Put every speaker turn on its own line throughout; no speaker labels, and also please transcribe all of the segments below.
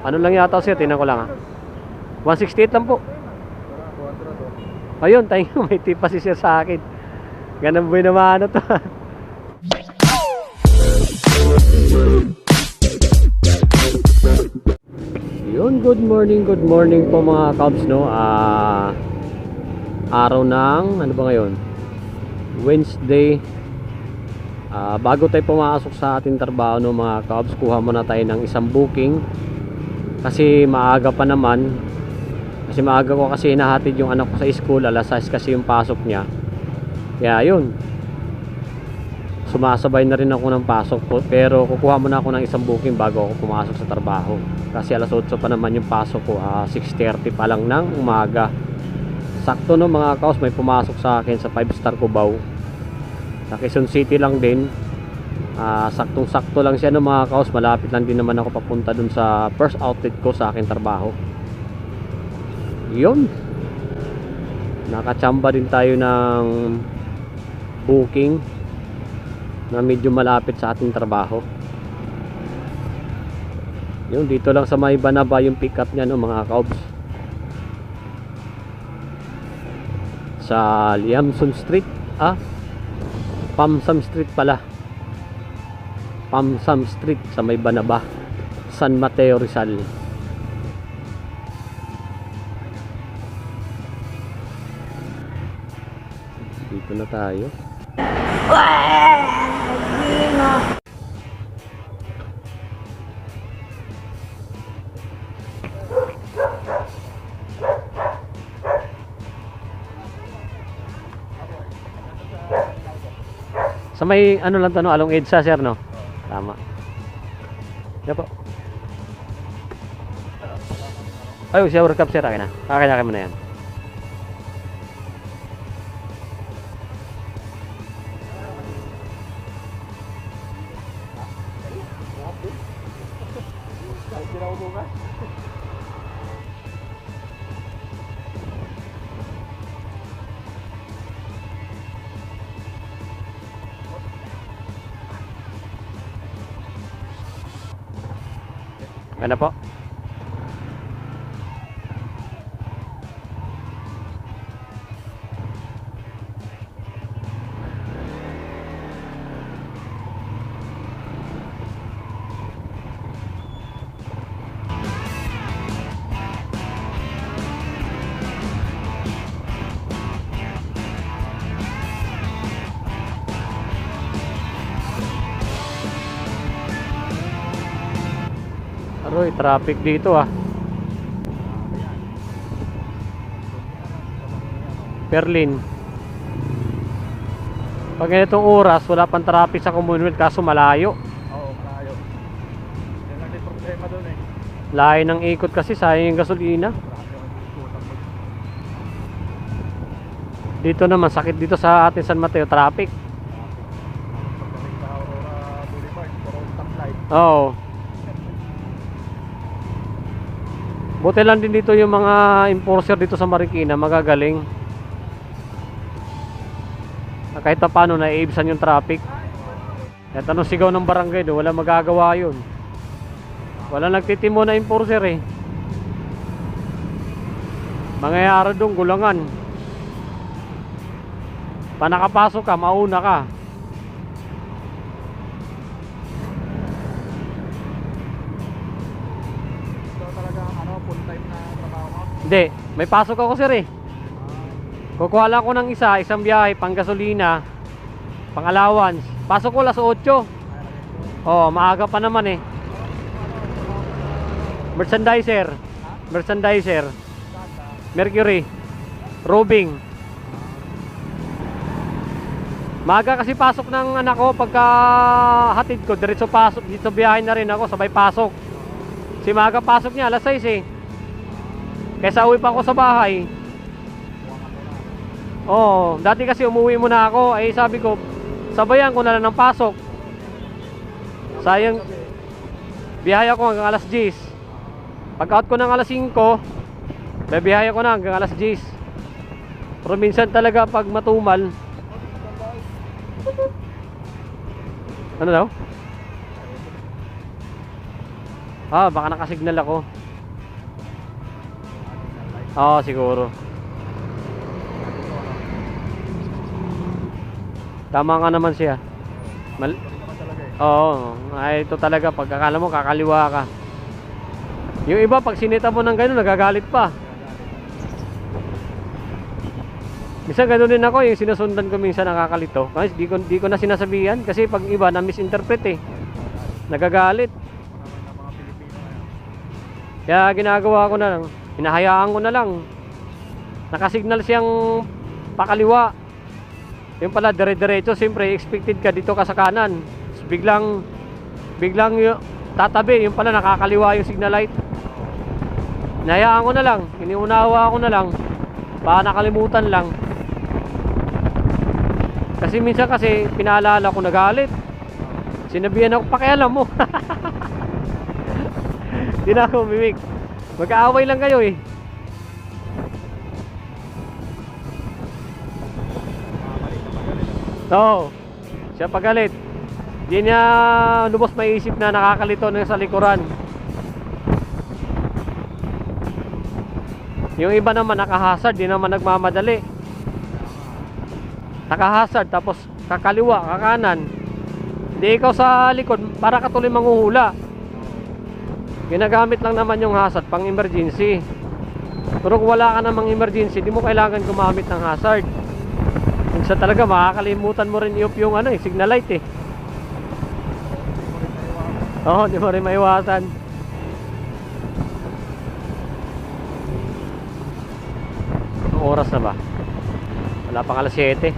Ano lang yata sir, tingnan ko lang ha. 168 lang po. Ayun, thank you. May tip pa si sir sa akin. Ganun boy naman ano to. Yun, good morning po mga Cubs, no. Araw ng ano ba ngayon? Wednesday. Bago tayo pumasok sa ating trabaho, no mga Cubs, kuha muna tayo ng isang booking. Kasi maaga pa naman. Kasi maaga ko kasi inahatid yung anak ko sa school, alas 6 kasi yung pasok niya. Kaya yun, sumasabay na rin ako ng pasok po. Pero kukuha muna ako ng isang booking bago ako pumasok sa trabaho. Kasi alas 8 pa naman yung pasok ko, 6:30 pa lang ng umaga. Sakto no mga Cubs, may pumasok sa akin sa 5-star Cubao. Sa Quezon City lang din. Saktong sakto lang siya no mga Cubs. Malapit lang din naman ako papunta dun sa first outlet ko sa aking trabaho. Yun, nakachamba din tayo ng booking na medyo malapit sa ating trabaho. Yun, dito lang sa may Banaba yung pick up niya no mga Cubs. Sa Liamson Street, Pamsam Street pala. Pamsam Street sa may Banaba, San Mateo, Rizal. Dito na tayo. Sa may ano lang to no, Along EDSA sir no? Tama. Yan po. Ay, shower cup sir, akin na. Akin mo na yan. Ano po? Aroy, traffic dito Berlin. Pag ganitong oras, wala pang traffic sa Commonwealth kaso malayo.
Oo, malayo. Yan lang din problema doon eh.
Layo ng ikot kasi, sayang yung gasolina. Dito naman, sakit dito sa atin San Mateo, traffic.
Pagdating sa Aurora Boulevard, puro stoplight.
Oo. Buti lang din dito yung mga enforcer dito sa Marikina, magagaling. Kahit pa paano, naiibsan yung traffic. Kahit anong sigaw ng barangay doon, wala magagawa yun. Wala nagtitimo na enforcer eh. Mangyayari doon, gulangan. Pa nakapasok ka, mauna ka.
Full time na trabaho mo?
Hindi, may pasok ako sir eh. Kukuha lang ko ng isang biyahe, pang gasolina, pang allowance. Pasok ko alas 8. Oh, maaga pa naman eh. Merchandiser. Merchandiser. Mercury. Robing. Maaga kasi pasok ng anak ko, pagka hatid ko, diretso pasok, dito biyahe na rin ako, sabay pasok. Si maaga pasok niya, alas 6 eh. Kaysa uwi pa ako sa bahay. Oo, dati kasi umuwi muna ako. Eh sabi ko, sabayan ko na lang ng pasok. Sayang, biyahe ako hanggang alas 10. Pag out ko ng alas 5, biyahe ako na hanggang alas 10. Pero minsan talaga pag matumal. Ano daw? Ah, baka nakasignal ako. Oo, siguro. Tama ka naman siya.
Ito naman talaga eh.
Oo, ay ito talaga pag akala mo kakaliwa ka. Yung iba pag sinita mo ng gano'n nagagalit pa. Minsan gano'n din ako, yung sinusundan ko minsan nakakalito. Kasi di ko na sinasabihan kasi pag iba na misinterpret eh. Nagagalit.
Naman ng mga Pilipino ngayon.
Kaya ginagawa ko na lang, hinahayaan ko na lang. Nakasignal siyang pakaliwa. Yung pala dire-diretso, siyempre expected ka dito ka sa kanan. Tapos biglang tatabi, yung pala nakakaliwa yung signal light. Hinahayaan ko na lang, iniunawa ko na lang. Baka nakalimutan lang. Kasi minsan kasi pinaalala ko nagalit. Sinabihan ako, pakialam mo. Di na ako umimik. Magkaaway lang kayo eh. Oo. Siya pagalit. Di niya lubos maisip na nakakalito na sa likuran. Yung iba naman nakahazard, di naman nagmamadali. Nakahazard tapos kakaliwa, kakanan. Di ikaw sa likod para ka tuloy manghuhula. Ginagamit lang naman yung hazard pang emergency. Pero kung wala ka namang emergency, di mo kailangan gumamit ng hazard. Minsan talaga makakalimutan mo rin yung ano, signal light eh. Oo, di mo rin maiwasan. Anong oras na ba? Wala pang alas 7.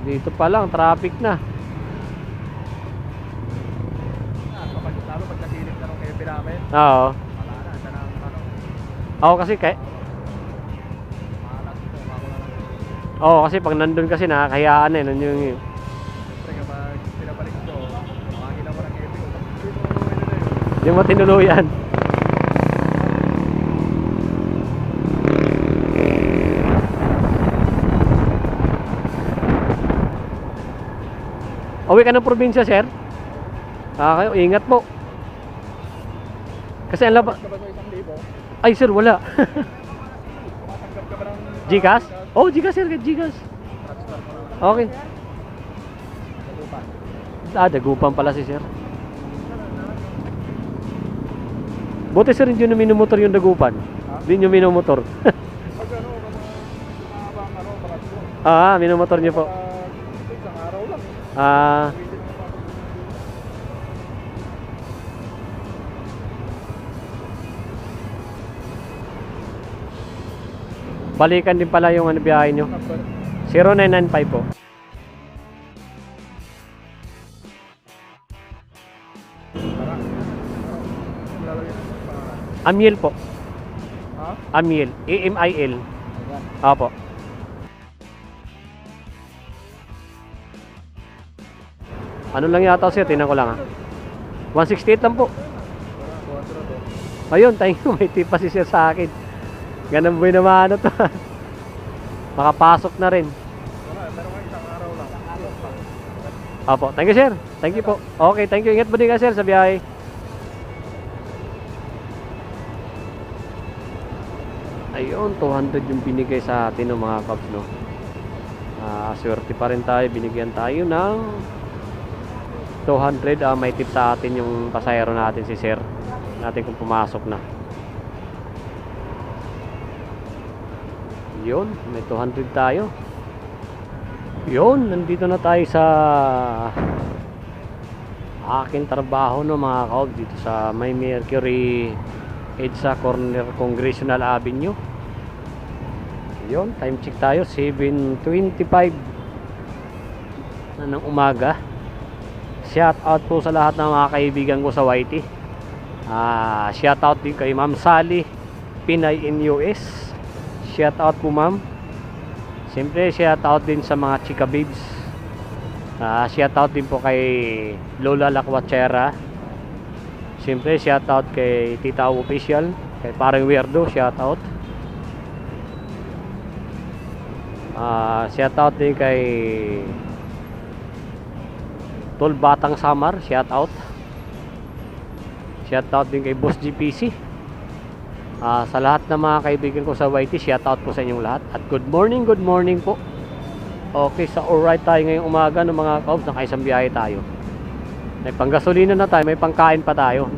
Dito pa lang, traffic na.
Lalo pag nasilip na nung KP namin,
Oo.
wala na, siya ng ano,
Oo kasi
malas ito, ako na lang.
Oo kasi pag nandun kasi nakakahiyaan eh. Nun yung
Siyempre kapag pinabalik ko, makakila mo ng KP ko, ano na yun.
yung matinuluyan. Uwi ka ng probinsya, sir? Ah, kayo, ingat po. Kasi ang laba...
Ka ba sa 1,000?
Ay, sir, wala.
Tumatanggap ka ba ng
Gcash? Oh, Gcash, sir. Gcash.
transfer mo lang?
Okay.
Nagupan.
Ah, dagupan pala si sir. Buti, sir, hindi nyo minumotor yung dagupan.
Ha?
Hindi nyo minumotor.
Pag ano, mahabang ano, baratso.
Ah, minumotor nyo po.
Isang araw lang.
Ah, balikan din pala yung ano, biyahe nyo.
Number.
0995 po.
Tara. Lalagyan mo sa pangalan.
Amiel po.
Ha?
Amiel. A-M-I-L.
Ayan.
Opo. Ano lang yata sir? Tingnan ko lang 168 lang po. Ayun, thank you. May tip pa si sir sa akin. Ganun boy naman ano to. Makapasok na rin.
Wala, pero nga isang araw lang.
Opo, thank you sir. Thank you po. Okay, thank you. Ingat po din ka sir sa biyahe. Ayun, 200 yung binigay sa atin ng mga Cubs, no. Swerte pa rin tayo. Binigyan tayo ng 200. May tip sa atin yung pasahero natin si sir. Natin kung pumasok na. Yun, may 200 tayo. Yun, nandito na tayo sa aking trabaho, no mga Cubs, dito sa May Mercury EDSA Corner Congressional Avenue. Yun, time check tayo 7:25 na ng umaga. Shout out po sa lahat ng mga kaibigan ko sa YT. Shout out din kay Ma'am Sally Pinay in US. Shout out po ma'am Siyempre, shout out din sa mga chika babes. Shout out din po kay Lola Lakwachera. Siyempre, shout out kay Tita Official, kay Parang Weirdo, shout out. Shout out din kay Tol Batang Samar, shout out. Shout out din kay Boss GPC. Sa lahat ng mga kaibigan ko sa YT, shout out po sa inyong lahat. At good morning po. Okay, sa alright tayo ngayong umaga ng mga kaobs, nakaisang biyahe tayo. May panggasolina na tayo, may pangkain pa tayo.